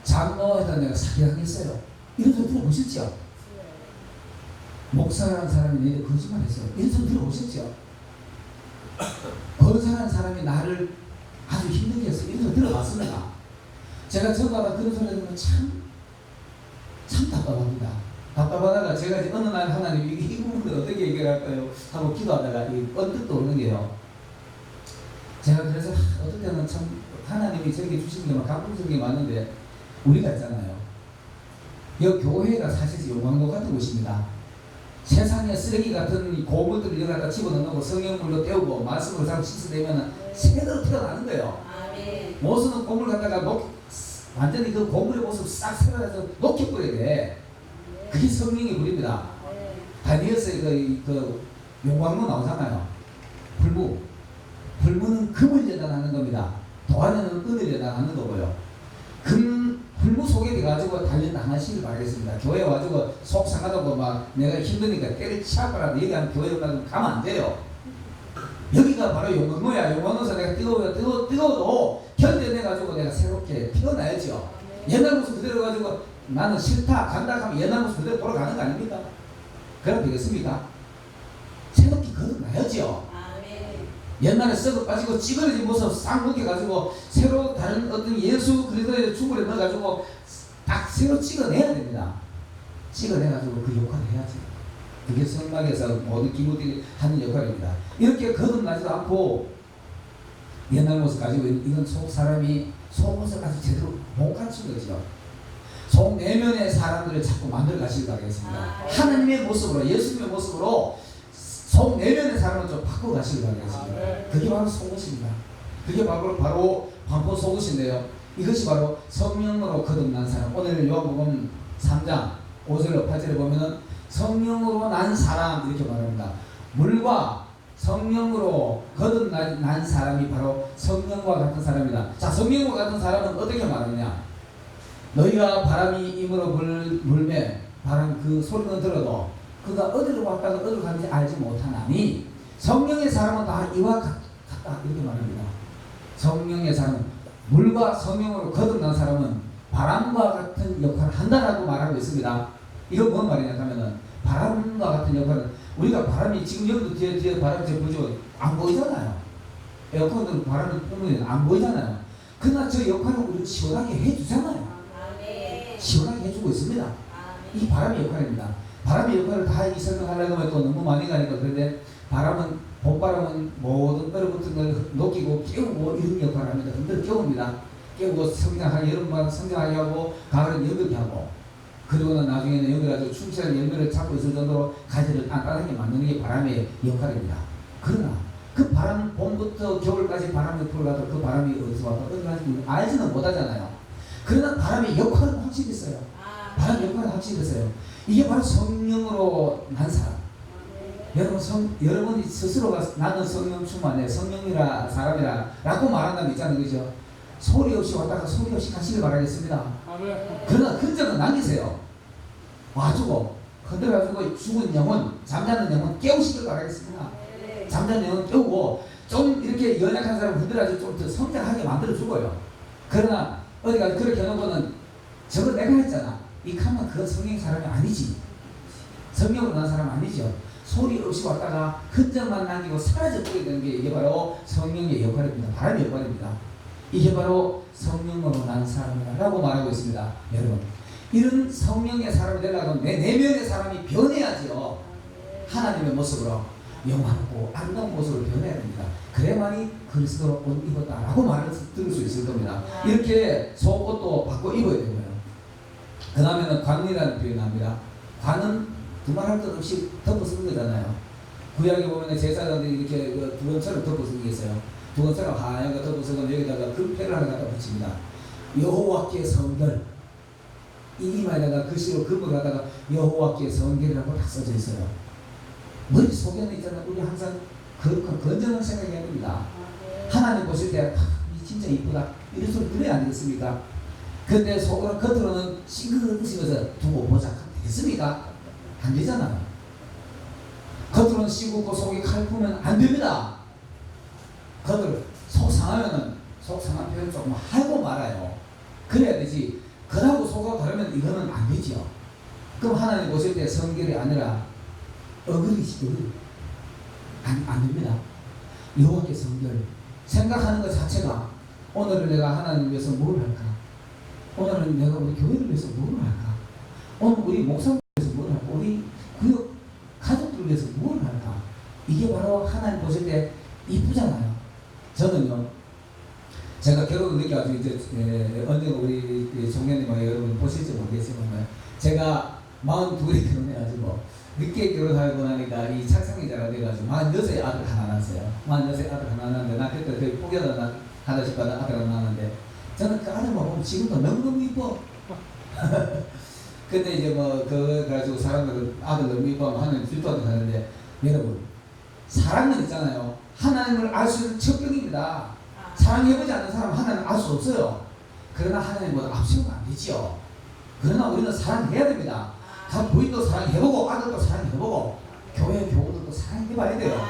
장로에다 내가 사기당했어요. 이런 소리 들어보셨죠? 목사라는 사람이 내게 거짓말했어요. 이런 소리 들어보셨죠? 권사라는 사람이 나를 아주 힘들게 했어요. 이런 소리 들어봤습니다. 제가 전도하다 그런 소리 들으면 참 답답합니다. 답답하다가 제가 이제 어느 날 하나님 이 부분을 어떻게 해결할까요? 하고 기도하다가 이 언뜻 떠오르는 게요. 제가 그래서 어떨 때는 참 하나님이 저에게 주신 게만 감동적인 게 많은데 우리가 있잖아요. 이 교회가 사실 용광로 같은 곳입니다. 세상에 쓰레기 같은 고물들을 여기 갖다 집어넣고 성령물로 때우고 말씀으로 자꾸 씻어내면 새로 태어나는 거예요. 못 쓰는 고물 갖다가 완전히 그 고물의 모습 싹 새로해서 녹여버려야 돼. 그게 성령의 불입니다. 다니엘서의 그 용광로 나오잖아요. 불무는 금을 예단하는 겁니다. 도안에는 은을 예단하는 거고요. 불무 속에 돼가지고 단련당하시길 바라겠습니다. 교회 와가지고 속 상하다고 막 내가 힘드니까 때를 치아봐라 얘기하는 교회 가면 가면 안 돼요. 여기가 바로 용광로야. 용광로에서 내가 뜨거워도 견뎌내가지고 내가 새롭게 피어나야죠. 옛날 모습 그대로 가지고 나는 싫다 간다 하면 옛날 모습 그대로 돌아가는 거 아닙니까? 그럼 되겠습니까? 새롭게 거듭나야죠. 옛날에 썩어 빠지고 찌그러진 모습 싹 먹여가지고 새로 다른 어떤 예수 그리스도의 주물에 넣어가지고 딱 새로 찍어내야 됩니다. 찍어내가지고 그 역할을 해야지. 그게 성막에서 모든 기모들이 하는 역할입니다. 이렇게 거듭나지도 않고 옛날 모습 가지고 이건 속 사람이 속옷을 아주 제대로 못 갖춘 거죠. 속 내면의 사람들을 자꾸 만들어 가시길 바라겠습니다. 하나님의 모습으로 예수님의 모습으로 속 내면의 사람을 좀 바꿔 가시길 바라겠습니다. 그게 바로 속옷입니다. 그게 바로 반포 속옷인데요. 이것이 바로 성령으로 거듭난 사람. 오늘 요한복음 3장 5절로 8절에 보면은 성령으로 난 사람 이렇게 말합니다. 물과 성령으로 거듭난 사람이 바로 성령과 같은 사람이다. 자, 성령과 같은 사람은 어떻게 말하느냐? 너희가 바람이 임으로 불매 바람 그 소리는 들어도 그가 어디로 왔다가 어디로 가는지 알지 못하나니 성령의 사람은 다 이와 같다 이렇게 말합니다. 성령의 사람은 물과 성령으로 거듭난 사람은 바람과 같은 역할을 한다라고 말하고 있습니다. 이건 뭔 말이냐 하면은 바람과 같은 역할은 우리가 바람이 지금 여기도 뒤에 바람이 보죠. 안 보이잖아요. 에어컨은 바람이 뿌면 안 보이잖아요. 그러나 저 역할을 우리 시원하게 해주잖아요. 시원하게 해주고 있습니다. 이 바람의 역할입니다. 바람의 역할을 다 이 설명하려고 하면 또 너무 많이 가니까 그런데 바람은 봄바람은 모든 얼어붙은 걸 녹이고 깨우고 이런 역할을 합니다. 흔들어 깨웁니다. 깨우고 성장하게 여름만 성장하게 하고 가을은 여백게 하고 그리고는 나중에는 여기를 아주 충실한 열매를 잡고 있을 정도로 가지를 단단하게 만드는 게 바람의 역할입니다. 그러나 그 바람 봄부터 겨울까지 바람이 불어가도 그 바람이 어디서 왔다 어디 가는지 알지는 못하잖아요. 그러나 바람의 역할은 확실히 있어요. 바람의 역할은 확실히 있어요. 이게 바로 성령으로 난 사람. 여러분이 스스로가 나는 성령 충만해 성령이라 사람이라 라고 말한다면 있잖아요. 그죠? 소리 없이 왔다가 소리 없이 가시길 바라겠습니다. 그러나 흔적은 남기세요. 와주고 흔들어가지고 죽은 영혼 잠자는 영혼 깨우시길 바라겠습니다. 잠자는 영혼 깨우고 좀 이렇게 연약한 사람 흔들어가지고 좀 더 성장하게 만들어주고요. 그러나 어디 가서 그렇게 해놓고는 저거 내가 했잖아 이 칸만 그건 성령의 사람이 아니지. 성령으로 난 사람 아니죠. 소리 없이 왔다가 흔적만 남기고 사라져버리게 되는 게 이게 바로 성령의 역할입니다. 바람의 역할입니다. 이게 바로 성령으로 난 사람이라고 말하고 있습니다. 여러분 이런 성령의 사람이 되려면 내 내면의 사람이 변해야지요. 하나님의 모습으로 영화롭고 아름다운 모습으로 변해야 됩니다. 그래야만이 그리스도로 옷 입었다라고 말을 들을 수 있을 겁니다. 이렇게 속옷도 바꿔 입어야 되고요. 그 다음에는 관이라는 표현을 합니다. 관은 두말할 것 없이 덮어 쓰는 거잖아요. 구약에 보면 제사장들이 이렇게 두건처럼 덮어 쓰는 게 있어요. 두건처럼 하얀 거 덮어 쓰고 여기다가 금패를 하나 갖다 붙입니다. 여호와께 성들 이 이마에다가 글씨로 금을 갖다가 여호와께 성결이라고 다 써져 있어요. 머릿속에는 있잖아요. 우리 항상 건전한 생각이 됩니다. 하나님 보실 때 진짜 이쁘다 이런 소리 들어야 안 되겠습니까? 근데 속으로 겉으로는 싱긋싱긋해서 두고 보자 되겠습니까? 안 되잖아요. 겉으로는 싱긋고 속이 칼프면 안 됩니다. 겉으로 속 상하면은 속 상한 표현 조금 하고 말아요. 그래야 되지. 겉하고 속하고 다르면 이거는 안 되지요. 그럼 하나님 보실 때 성결이 아니라 어그리시 안 됩니다. 여호와께 성결 생각하는 것 자체가 오늘은 내가 하나님 위해서 뭘 할까? 오늘은 내가 우리 교회를 위해서 뭘 할까? 오늘 우리 목사를 위해서 뭘 할까? 우리 구역 가족들을 위해서 뭘 할까? 이게 바로 하나님 보실 때 이쁘잖아요. 저는요, 제가 결혼을 늦게 아주 이제 언젠가 우리 종현님과 여러분 보실지 모르겠지만 제가 42에 결혼해가지고 늦게 결혼하고 나니까 이 착상이자가 돼가지고 46에 아들 하나 낳았어요. 46에 아들 하나 낳았는데 나 그때 거의 포기하다 하나씩 받은 아들 하나 낳았는데 저는 그 아들만 보면 지금도 너무너무 이뻐. 근데 이제 뭐 그거 가지고 사람들은 아들 너무 이뻐하면 하나님 질투하는 하는데 여러분 사랑은 있잖아요. 하나님을 알 수 있는 척경입니다. 사랑해보지 않는 사람은 하나님을 알 수 없어요. 그러나 하나님보다 앞서면 안 되지요. 그러나 우리는 사랑해야 됩니다. 부인도 사랑해보고 아들도 사랑해보고 교회 교우들도 사랑해봐야 돼요.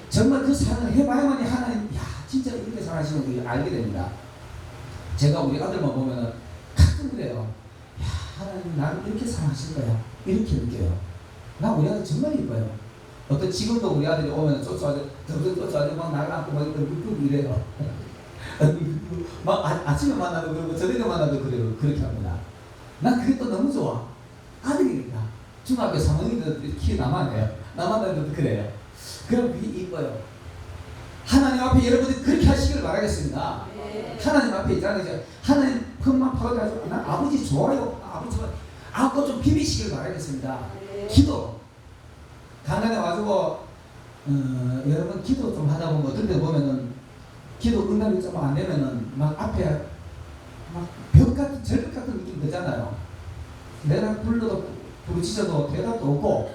정말 그 사랑을 해봐야만이 하나님 진짜 이렇게 사랑하시는 걸 알게 됩니다. 제가 우리 아들만 보면은 가끔 그래요. 하나님 나를 이렇게 사랑하실 거야. 이렇게 느껴요. 나 우리 아들 정말 이뻐요. 어떤 지금도 우리 아들이 오면 쫓아와서 막 나를 안고 막 이래요. 막 아침에 만나도 그러고 저녁에 만나도 그래요. 그렇게 합니다. 난 그게 또 너무 좋아. 아들이니까. 중학교 3학년인데 키 남았네요. 남았는데도 그래요. 그럼 그게 이뻐요. 하나님 앞에 여러분들이 그렇게 하시길 바라겠습니다. 하나님 앞에 있잖아요. 하나님 폰만 파고가지고 난 아버지 좋아요. 아버지 좋아요. 그거 좀 비비시길 바라겠습니다. 기도. 강단에 와서 여러분 기도 좀 하다 보면 어떨 때 보면은 기도 응답이 좀 안 되면은 막 앞에 막 벽 같은 절벽 같은 느낌 들잖아요. 내가 불러도 부르짖어도 대답도 없고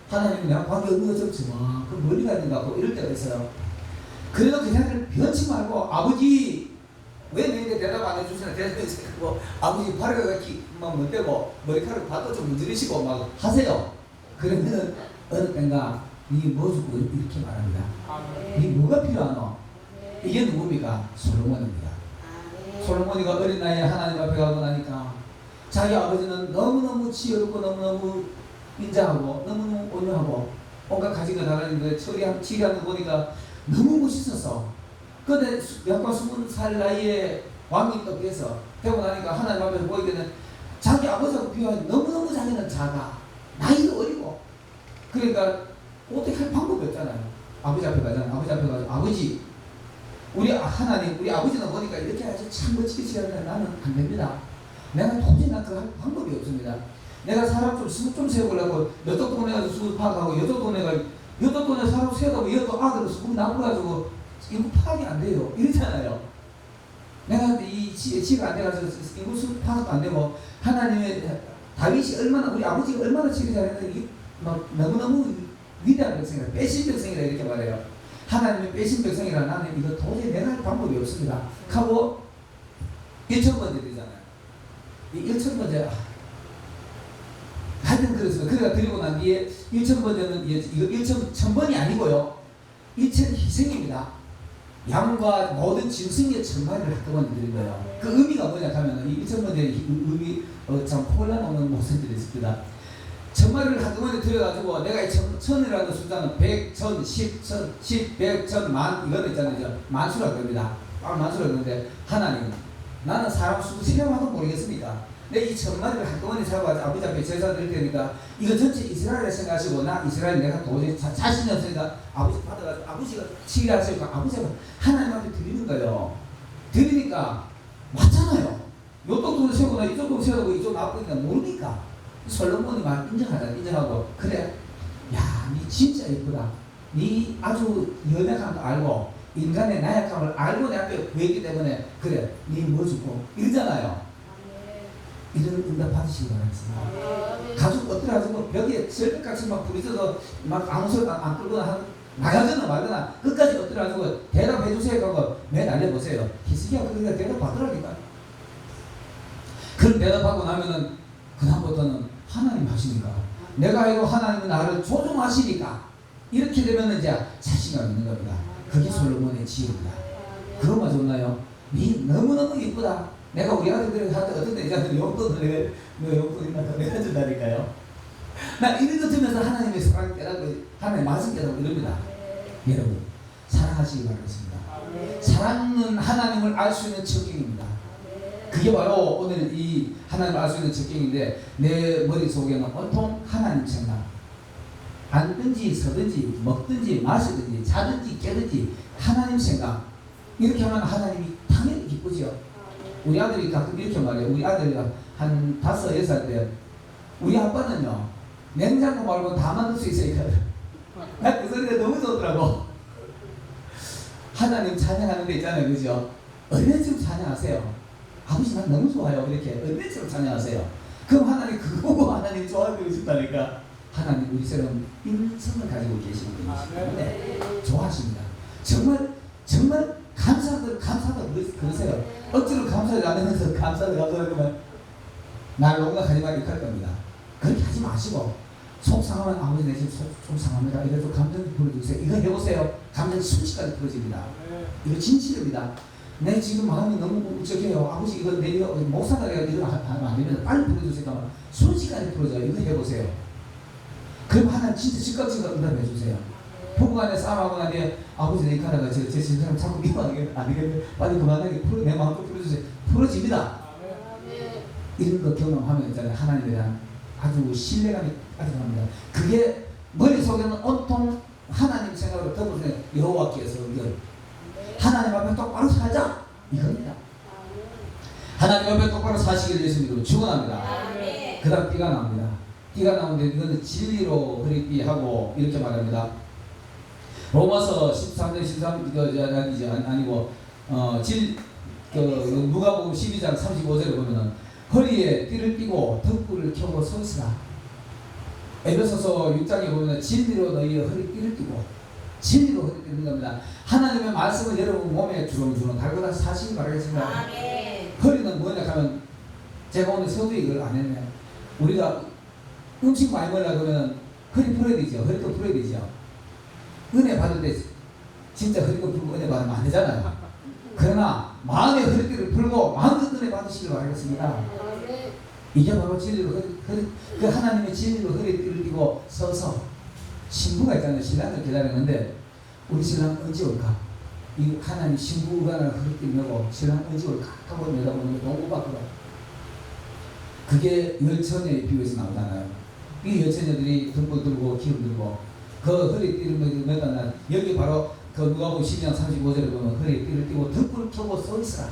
하나님이 내가 관계 없는 것처럼 막 그 멀리 가야 된다고 이럴 때가 있어요. 그래도 그냥 변치 말고 아버지 왜 너희들 대답 안 해주시나 대답해주시고 아버지 발을 막 못대고 머리카락 발도 좀 문지르시고 막 하세요. 그러면 어느 때인가 니 뭐 주고 이렇게 말합니다. 니 뭐가 필요하노? 이게 누굽니까? 솔로몬입니다. 솔로몬이가 어린 나이에 하나님 앞에 가고 나니까 자기 아버지는 너무너무 지혜롭고 너무너무 인자하고 너무너무 온유하고 온갖 가진 거 다 가지는데 지리하는 거 보니까 너무 멋있었어. 근데 약간 20살 나이에 왕이 또 돼서 되고 나니까 하나님 앞에서 보이기에는 자기 아버지하고 비교하면 너무너무 자기는 작아. 나이도 어리고. 그러니까 어떻게 할 방법이 없잖아요. 아버지 앞에 가잖아요. 아버지 앞에 가서 아버지 우리 하나님 우리 아버지는 보니까 이렇게 아주 참 멋지게 지었는데 나는 안 됩니다. 내가 도저히 그 할 방법이 없습니다. 내가 사람 좀 세워보려고 여덟 동네 가서 수급 파악하고 여덟 동네 사람 세우고 이것도 아들을 수급 나눠가지고 이거 파악이 안 돼요. 이러잖아요. 내가 이 지가 안 돼가지고 이거 수급 파악도 안 되고 하나님의 다윗이 얼마나 우리 아버지가 얼마나 지기 잘했는데 막 너무너무 위대한 백성이라 빼신 백성이라 이렇게 말해요. 하나님의 빼신 백성이라 나는 이거 도저히 내가 할 방법이 없습니다. 하고 1,000번째 되잖아요. 이 1,000번째 하여튼 그랬어요. 그래가 드리고 난 뒤에 1,000번째는 이거 1,000번이 아니고요. 1,000 희생입니다. 양과 모든 짐승의 천마리를 한꺼번에 드린 거예요. 그 의미가 뭐냐 하면 이 1,000번째 의미 참 혼란오는 모습들이 있습니다. 천마리를 한꺼번에 들여가지고 내가 이 천이라는 숫자는 100, 1000, 10,000, 10, 100, 1000, 만 이거는 있잖아요. 만수라고 합니다. 만수라고 하는데 하나님 나는 사람 수 세려봐도 모르겠습니까? 내 이 천마리를 한꺼번에 잡아가지고 아버지 앞에 제사 드릴 테니까 이거 전체 이스라엘을 생각하시고 나 이스라엘 내가 도저히 자신이 없으니까 아버지 받아가지고 아버지가 치료하시니까 아버지가 하나님 앞에 드리는 거예요. 드리니까 맞잖아요. 요쪽 돈을 세우고 나 이쪽 돈을 세우고 이쪽 나쁘니까 모르니까 솔로몬이 막 인정하고 그래 야 니 진짜 예쁘다. 니 아주 연약한 거 알고 인간의 나약함을 알고 내 앞에 보이기 때문에 그래 니 뭐 주고 이러잖아요. 이런 응답 받으시기 바랍니다. 가족 어떠하고 벽에 절벽같이 막 부딪혀서 막 아무 소리 안 끌거나 한 나가거나 말거나 끝까지 어떠하고 대답해 주세요 하고 매달려 보세요. 히스기야 그러니까 대답 받으라니까. 그런 대답하고 나면은 그다음부터는 하나님 하시니까 내가 이거 하나님은 나를 조종하시니까 이렇게 되면 이제 자신감 있는 겁니다. 그게 솔로몬의 지혜입니다. 그런가 좋나요? 니 너무너무 이쁘다. 내가 우리 아들들한테 어떤 애자들 용돈을 너 용돈이나 내가 준다니까요. 나 이런 거 들으면서 하나님의 사랑 깨닫고 하나님의 말씀 깨닫고 이럽니다. 여러분 사랑하시기 바라겠습니다. 사랑은 하나님을 알 수 있는 적경입니다. 그게 바로 오늘 이 하나님을 알 수 있는 적경인데 내 머릿속에는 온통 하나님 생각. 앉든지 서든지 먹든지 마시든지 자든지 깨든지 하나님 생각. 이렇게 하면 하나님이 당연히 기쁘죠. 우리 아들이 가끔 이렇게 말해요. 우리 아들이 한 5, 6살 때 우리 아빠는요 냉장고 말고 다 만들 수 있어요. 그 소리가 너무 좋더라고. 하나님 찬양하는 데 있잖아요. 그죠? 은혜처럼 찬양하세요. 아버지 난 너무 좋아요. 이렇게 은혜처럼 찬양하세요. 그럼 하나님 그거 보고 하나님 좋아하고 싶다니까. 하나님 우리처럼 인성을 가지고 계시는 분이시기 좋아하십니다. 정말 감사하다 그러세요. 억지로 감사를 안 하면서 감사하면 날 농락하지 마 이렇게 할 겁니다. 그렇게 하지 마시고 속상하면 아버지 내 지금 속상합니다. 이래서 감정 풀어주세요. 이거 해보세요. 감정이 순식간에 풀어집니다. 이거 진실입니다. 내 지금 마음이 너무 울적해요. 아버지 이거 내가 목사가 이거 하면 안 되면 빨리 풀어주세요. 순식간에 풀어져요. 이거 해보세요. 그럼 하나님 진짜 즉각적으로 응답해 주세요. 부부간에 싸움하고 나니 아버지 내 카라가 제 신사람 자꾸 미워하게 안 되겠네. 빨리 그만하게 내 마음 좀 풀어주세요. 풀어집니다. 이런 거 경험하면 있잖아요. 하나님에 대한 아주 신뢰감이 가득합니다. 그게 머릿속에는 온통 하나님 생각으로 덮어서 여호와께서 의견 하나님 앞에 똑바로 살자 이겁니다. 하나님 앞에 똑바로 사시기를 예수님으로 축원합니다. 그 다음 띠가 나옵니다. 띠가 나오는데 이거는 진리로 흐릿띠하고 이렇게 말합니다. 로마서 13장 13 아니고 누가복음 12장 35절에 보면은 허리에 띠를 띠고 덕구를 켜고 서있으라. 에베소서 6장에 보면 진리로 너희의 허리띠를 띠고 진리로 허리띠를 띠는 겁니다. 하나님의 말씀을 여러분 몸에 주렁주렁 달고 사시기 바라겠습니다. 허리는 뭐냐 하면 제가 오늘 서두에 이걸 안 했네요. 우리가 음식 많이 먹으려고 하면 허리 풀어야 되죠. 허리도 풀어야 되죠. 은혜 받을 때 진짜 허리도 풀고 은혜 받으면 안 되잖아요. 그러나 마음의 허리띠를 풀고 마음껏 은혜 받으시길 바라겠습니다. 이게 바로 진리로 그 하나님의 진리로 허리띠를 띠고 서서 신부가 있잖아요. 신랑을 기다리는데 우리 신랑 언제 올까? 이 하나님 신부가 허리띠 메고 신랑 언제 올까? 하고 내다보는 게 너무 바쁘다. 그게 열처녀의 비유에서 나오잖아요. 이 열처녀들이 등불 들고 기름 들고 그 허리띠를 메다는 여기 바로 그 누가복음 12장 35절에 보면 허리띠를 띠고 등불을 켜고 서 있으라.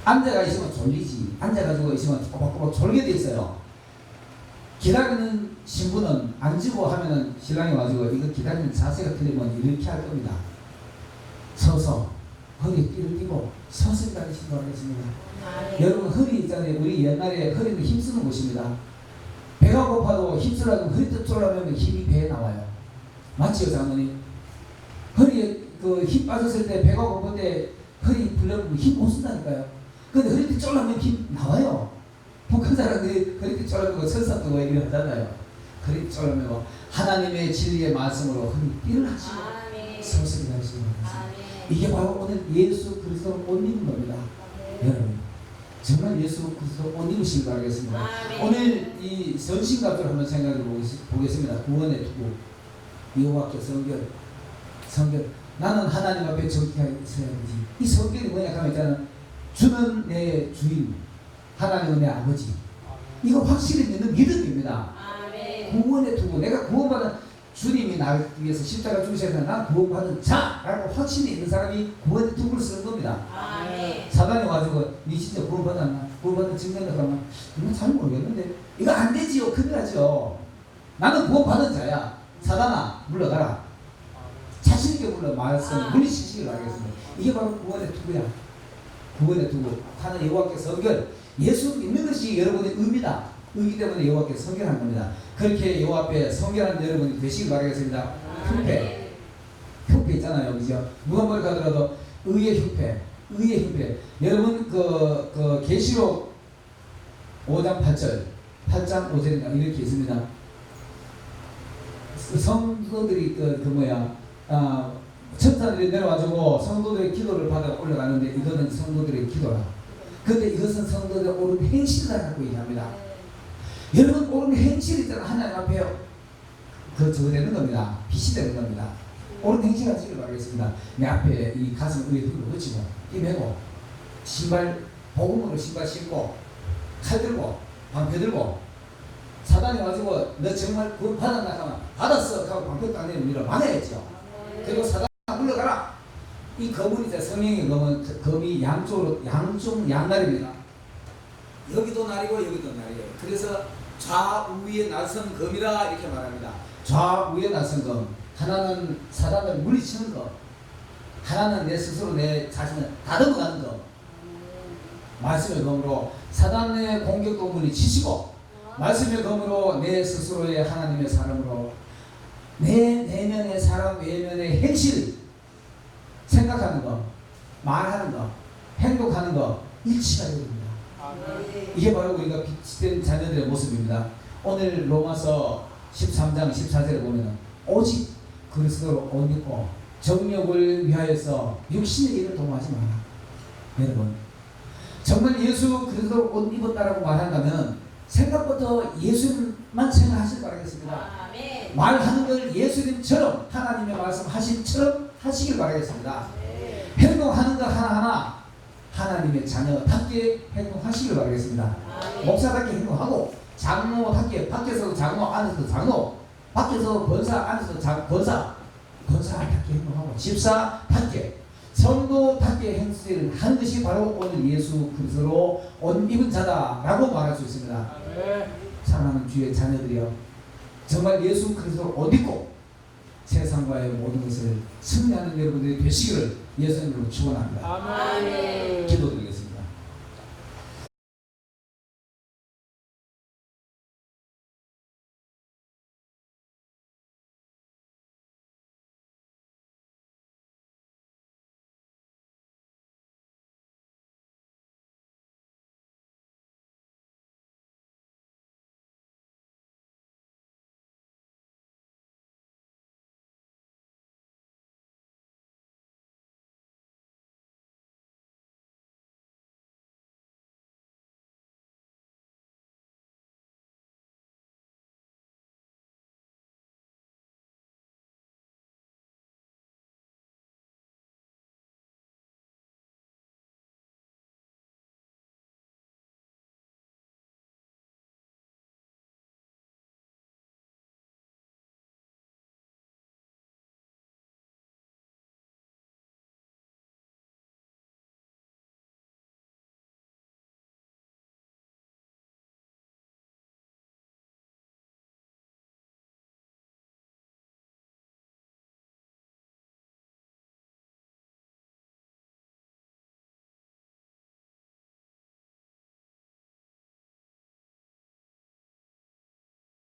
앉아가 있으면 졸리지. 앉아가지고 있으면 꼬박꼬박 졸게 돼 있어요. 기다리는 신부는 앉고 하면은 신랑이 와가지고 이거 기다리는 자세가 틀리면 이렇게 할 겁니다. 서서 허리띠를 띠고 서서 기다리시기 바라겠습니다. 여러분 허리 있잖아요. 우리 옛날에 허리는 힘쓰는 곳입니다. 배가 고파도 힘쓰려면 허리띠 쫄라면 힘이 배에 나와요. 맞지요 장모님? 허리에 그 힘 빠졌을 때 배가 고플 때 허리 풀려면 힘 못 쓴다니까요. 근데 허리띠 쫄라면 힘 나와요. 북한 사람들이 허리띠 쫄라면 설사 뜨고 얘기를 하잖아요. 허리띠 쫄라면 하나님의 진리의 말씀으로 허리띠를 하시고 서서 기다리시기 바랍니다. 이게 바로 오늘 예수 그리스도를 옷 입은 겁니다. 여러분 정말 예수 그리스도 옷 입으시기 바라겠습니다. 오늘 이 선신갑주를 한번 생각해 보겠습니다. 구원의 투구 여호와께 성결 나는 하나님 앞에 정직하게 있어야 되지. 이 성결이 뭐냐 하면 있잖아. 주는 내 주인 하나님은 내 아버지. 이거 확실히 믿는 믿음입니다. 구원의 투구 내가 구원받은 주님이 나를 위해서 십자가 죽으셔서 난 구원받은 자라고 확신이 있는 사람이 구원의 투구를 쓰는 겁니다. 사단이 와가지고 니 진짜 구원받았나? 구원받은 증명을 하면 이건 잘 모르겠는데 이거 안 되지요. 큰일 나죠. 나는 구원받은 자야. 사단아 물러가라. 자신있게 물러 말씀 물리치시길 바라겠습니다. 이게 바로 구원의 투구야. 구원에 두고 하는 여호와께 성결. 예수 믿는 것이 여러분의 의입니다. 의기 때문에 여호와께 성결한 겁니다. 그렇게 여호와 앞에 성결한 여러분이 되시길 바라겠습니다. 흉패. 흉패 있잖아요. 그죠? 누가 뭘 가더라도 의의 흉패. 의의 흉패. 여러분 그 계시록 5장 8절 8장 5절인가 이렇게 있습니다. 성도들이 천사들이 내려와주고 성도들의 기도를 받아 올라가는데 이거는 성도들의 기도라. 근데 이것은 성도들의 옳은 행실을 갖고 얘기합니다. 여러분 옳은 행실이 있잖아. 하나님 앞에 저거 되는 겁니다. 빛이 되는 겁니다. 옳은 행실 하시길 바라겠습니다. 내 앞에 이 가슴 위에 흙을 붙이고 이 메고 신발 복음으로 신발 신고 칼 들고 방패 들고 사단이 가지고 너 정말 구원 받았나 하면 받았어 하고 방패 딱 내면 밀어 막아야죠. 그리고 사단 물러가라. 이 검은 이제 성령의 검이 양쪽 양날입니다. 여기도 날이고 여기도 날이에요. 그래서 좌우에 날선 검이라 이렇게 말합니다. 좌우에 날선 검. 하나는 사단을 물리치는 것, 하나는 내 스스로 내 자신을 다듬어가는 것. 말씀의 검으로 사단의 공격도 물리치시고, 말씀의 검으로 내 스스로의 하나님의 사람으로 내 내면의 사람 외면의 행실, 생각하는 것, 말하는 것, 행동하는 것 일치가 됩니다. 이게 바로 우리가 빛된 자녀들의 모습입니다. 오늘 로마서 13장 14절에 보면 오직 그리스도로 옷 입고 정욕을 위하여서 육신의 일을 도모하지 마라. 여러분 정말 예수 그리스도로 옷 입었다라고 말한다면 생각부터 예수님만 생각하실 바라겠습니다. 아멘. 말하는 걸 예수님처럼 하나님의 말씀하신처럼 하시길 바라겠습니다. 행동하는 거 하나하나 하나님의 자녀답게 행동하시길 바라겠습니다. 목사답게 행동하고 장로답게 밖에서도 장로 안에서도 장로 밖에서 권사 안에서 권사답게 행동하고 집사답게 성도답게 행세를 하는 것이 바로 오늘 예수 그리스도로 옷 입은 자다라고 말할 수 있습니다. 사랑하는 주의 자녀들이여 정말 예수 그리스도로 옷 입고 세상과의 모든 것을 승리하는 여러분들이 되시기를 예수님으로 축원합니다. 기도드리겠습니다.